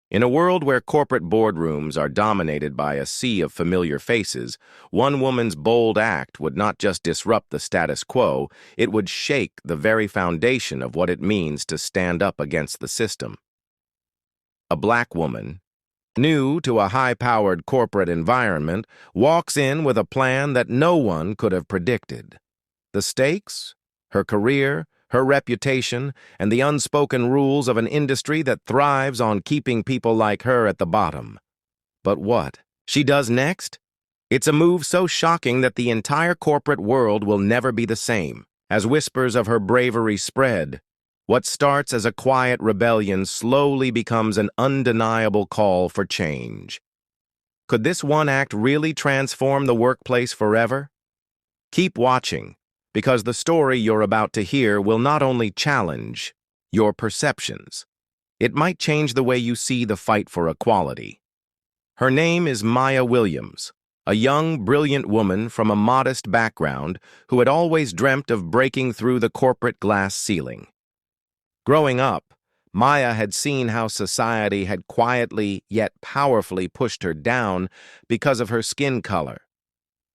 In a world where corporate boardrooms are dominated by a sea of familiar faces, one woman's bold act would not just disrupt the status quo, it would shake the very foundation of what it means to stand up against the system. A black woman, new to a high-powered corporate environment, walks in with a plan that no one could have predicted. The stakes? Her career, her reputation, and the unspoken rules of an industry that thrives on keeping people like her at the bottom. But what she does next? It's a move so shocking that the entire corporate world will never be the same. As whispers of her bravery spread, what starts as a quiet rebellion slowly becomes an undeniable call for change. Could this one act really transform the workplace forever? Keep watching, because the story you're about to hear will not only challenge your perceptions, it might change the way you see the fight for equality. Her name is Maya Williams, a young, brilliant woman from a modest background who had always dreamt of breaking through the corporate glass ceiling. Growing up, Maya had seen how society had quietly yet powerfully pushed her down because of her skin color.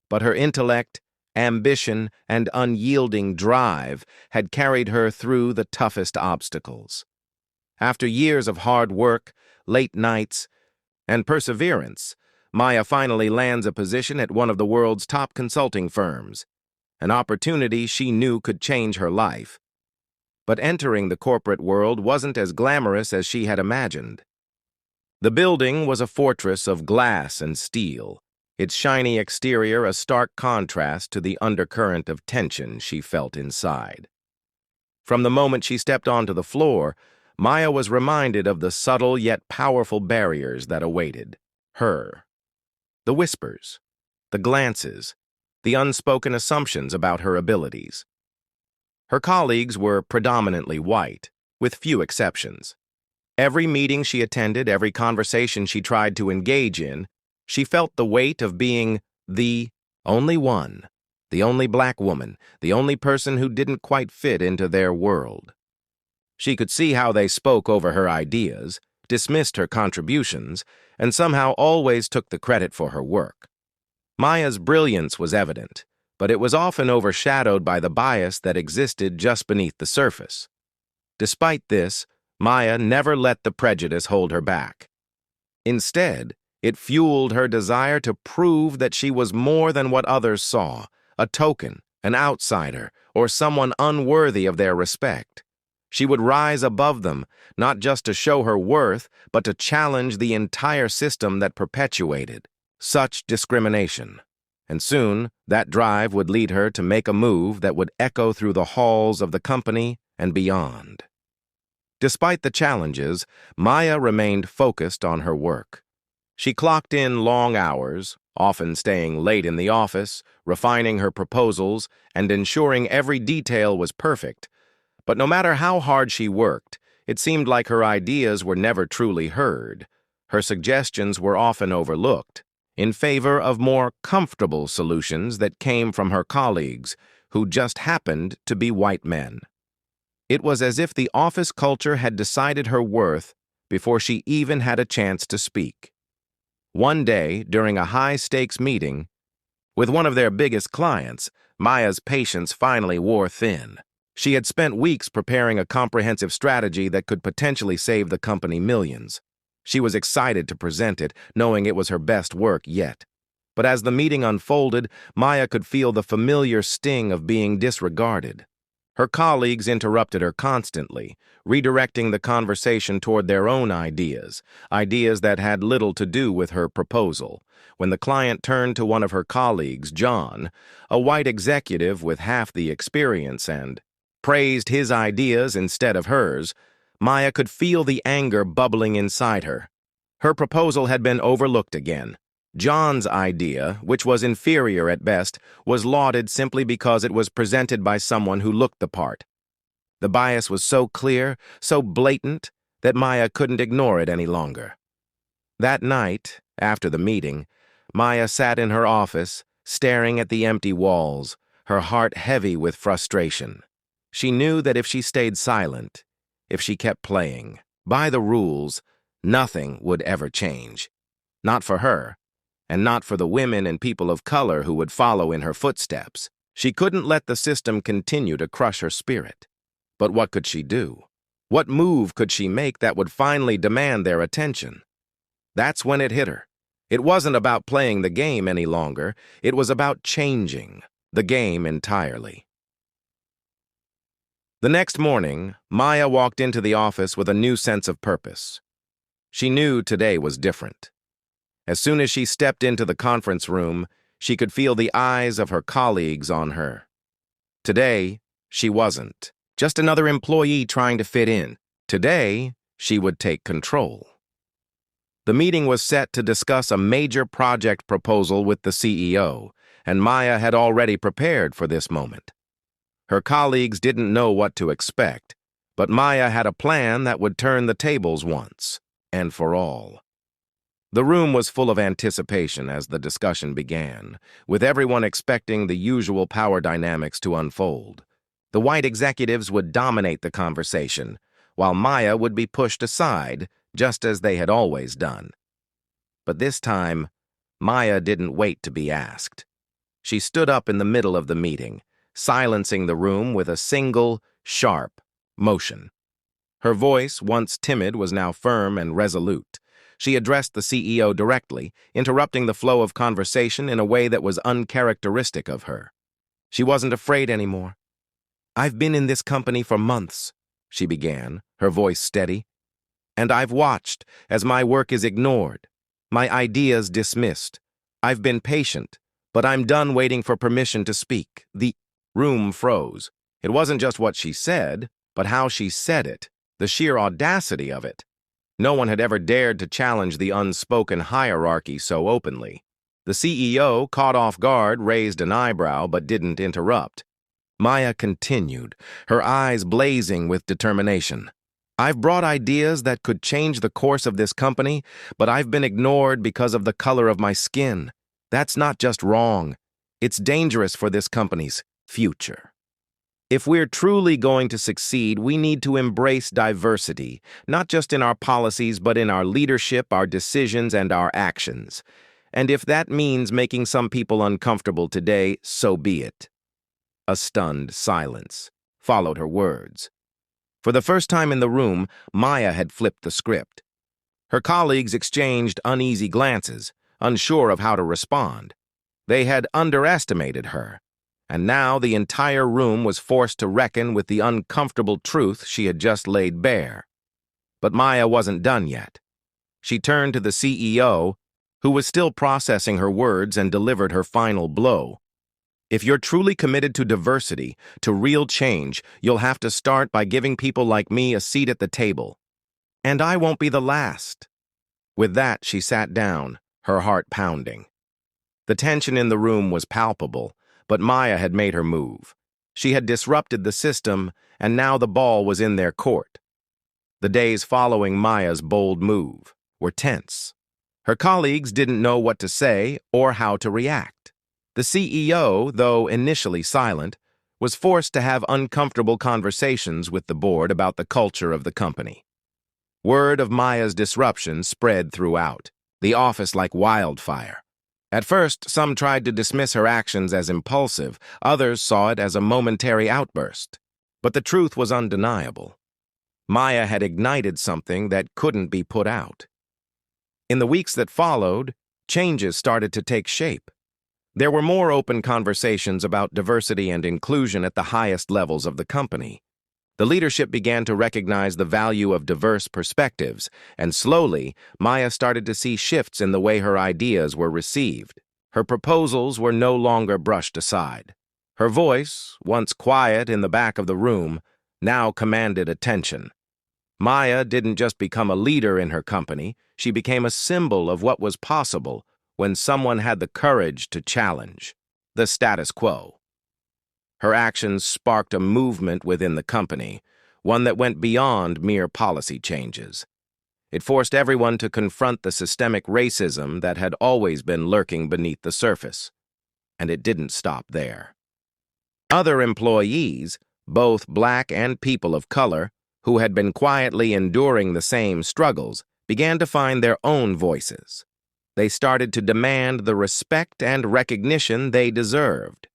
But her intellect, ambition, and unyielding drive had carried her through the toughest obstacles. After years of hard work, late nights, and perseverance, Maya finally lands a position at one of the world's top consulting firms, an opportunity she knew could change her life. But entering the corporate world wasn't as glamorous as she had imagined. The building was a fortress of glass and steel, its shiny exterior a stark contrast to the undercurrent of tension she felt inside. From the moment she stepped onto the floor, Maya was reminded of the subtle yet powerful barriers that awaited her. The whispers, the glances, the unspoken assumptions about her abilities. Her colleagues were predominantly white, with few exceptions. Every meeting she attended, every conversation she tried to engage in, she felt the weight of being the only one, the only black woman, the only person who didn't quite fit into their world. She could see how they spoke over her ideas, dismissed her contributions, and somehow always took the credit for her work. Maya's brilliance was evident, but it was often overshadowed by the bias that existed just beneath the surface. Despite this, Maya never let the prejudice hold her back. Instead, it fueled her desire to prove that she was more than what others saw, a token, an outsider, or someone unworthy of their respect. She would rise above them, not just to show her worth, but to challenge the entire system that perpetuated such discrimination. And soon, that drive would lead her to make a move that would echo through the halls of the company and beyond. Despite the challenges, Maya remained focused on her work. She clocked in long hours, often staying late in the office, refining her proposals, and ensuring every detail was perfect. But no matter how hard she worked, it seemed like her ideas were never truly heard. Her suggestions were often overlooked, in favor of more comfortable solutions that came from her colleagues, who just happened to be white men. It was as if the office culture had decided her worth before she even had a chance to speak. One day, during a high-stakes meeting with one of their biggest clients, Maya's patience finally wore thin. She had spent weeks preparing a comprehensive strategy that could potentially save the company millions. She was excited to present it, knowing it was her best work yet. But as the meeting unfolded, Maya could feel the familiar sting of being disregarded. Her colleagues interrupted her constantly, redirecting the conversation toward their own ideas that had little to do with her proposal. When the client turned to one of her colleagues, John, a white executive with half the experience, and praised his ideas instead of hers, Maya could feel the anger bubbling inside her. Her proposal had been overlooked again. John's idea, which was inferior at best, was lauded simply because it was presented by someone who looked the part. The bias was so clear, so blatant, that Maya couldn't ignore it any longer. That night, after the meeting, Maya sat in her office, staring at the empty walls, her heart heavy with frustration. She knew that if she stayed silent, if she kept playing by the rules, Nothing would ever change. Not for her, and not for the women and people of color who would follow in her footsteps. She couldn't let the system continue to crush her spirit. But what could she do? What move could she make that would finally demand their attention? That's when it hit her. It wasn't about playing the game any longer. It was about changing the game entirely. The next morning, Maya walked into the office with a new sense of purpose. She knew today was different. As soon as she stepped into the conference room, she could feel the eyes of her colleagues on her. Today, she wasn't just another employee trying to fit in. Today, she would take control. The meeting was set to discuss a major project proposal with the CEO, and Maya had already prepared for this moment. Her colleagues didn't know what to expect, but Maya had a plan that would turn the tables once and for all. The room was full of anticipation as the discussion began, with everyone expecting the usual power dynamics to unfold. The white executives would dominate the conversation, while Maya would be pushed aside, just as they had always done. But this time, Maya didn't wait to be asked. She stood up in the middle of the meeting, silencing the room with a single, sharp motion. Her voice, once timid, was now firm and resolute. She addressed the CEO directly, interrupting the flow of conversation in a way that was uncharacteristic of her. She wasn't afraid anymore. "I've been in this company for months," she began, her voice steady. "And I've watched as my work is ignored, my ideas dismissed. I've been patient, but I'm done waiting for permission to speak." The room froze. It wasn't just what she said, but how she said it, the sheer audacity of it. No one had ever dared to challenge the unspoken hierarchy so openly. The CEO, caught off guard, raised an eyebrow but didn't interrupt. Maya continued, her eyes blazing with determination. "I've brought ideas that could change the course of this company, but I've been ignored because of the color of my skin. That's not just wrong. It's dangerous for this company's future. If we're truly going to succeed, we need to embrace diversity, not just in our policies, but in our leadership, our decisions, and our actions. And if that means making some people uncomfortable today, so be it." A stunned silence followed her words. For the first time in the room, Maya had flipped the script. Her colleagues exchanged uneasy glances, unsure of how to respond. They had underestimated her, and now the entire room was forced to reckon with the uncomfortable truth she had just laid bare. But Maya wasn't done yet. She turned to the CEO, who was still processing her words, and delivered her final blow. "If you're truly committed to diversity, to real change, you'll have to start by giving people like me a seat at the table. And I won't be the last." With that, she sat down, her heart pounding. The tension in the room was palpable, but Maya had made her move. She had disrupted the system, and now the ball was in their court. The days following Maya's bold move were tense. Her colleagues didn't know what to say or how to react. The CEO, though initially silent, was forced to have uncomfortable conversations with the board about the culture of the company. Word of Maya's disruption spread throughout the office like wildfire. At first, some tried to dismiss her actions as impulsive, others saw it as a momentary outburst. But the truth was undeniable. Maya had ignited something that couldn't be put out. In the weeks that followed, changes started to take shape. There were more open conversations about diversity and inclusion at the highest levels of the company. The leadership began to recognize the value of diverse perspectives, and slowly, Maya started to see shifts in the way her ideas were received. Her proposals were no longer brushed aside. Her voice, once quiet in the back of the room, now commanded attention. Maya didn't just become a leader in her company, she became a symbol of what was possible when someone had the courage to challenge the status quo. Her actions sparked a movement within the company, one that went beyond mere policy changes. It forced everyone to confront the systemic racism that had always been lurking beneath the surface. And it didn't stop there. Other employees, both black and people of color, who had been quietly enduring the same struggles, began to find their own voices. They started to demand the respect and recognition they deserved.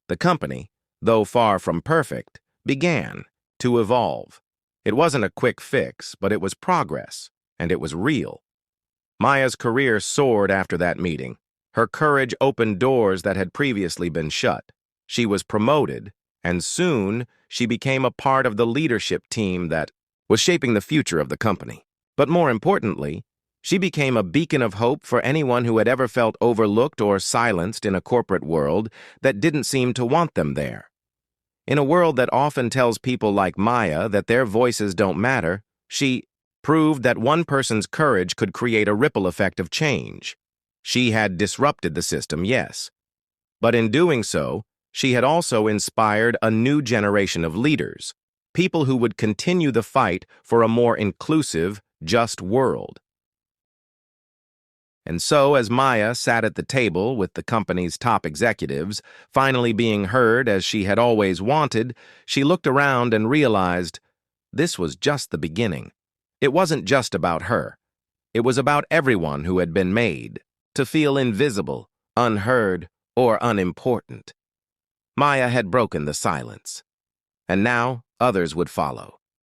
The company, though far from perfect, began to evolve. It wasn't a quick fix, but it was progress, and it was real. Maya's career soared after that meeting. Her courage opened doors that had previously been shut. She was promoted, and soon she became a part of the leadership team that was shaping the future of the company. But more importantly, she became a beacon of hope for anyone who had ever felt overlooked or silenced in a corporate world that didn't seem to want them there. In a world that often tells people like Maya that their voices don't matter, she proved that one person's courage could create a ripple effect of change. She had disrupted the system, yes, but in doing so, she had also inspired a new generation of leaders, people who would continue the fight for a more inclusive, just world. And so, as Maya sat at the table with the company's top executives, finally being heard as she had always wanted, she looked around and realized this was just the beginning. It wasn't just about her. It was about everyone who had been made to feel invisible, unheard, or unimportant. Maya had broken the silence, and now others would follow.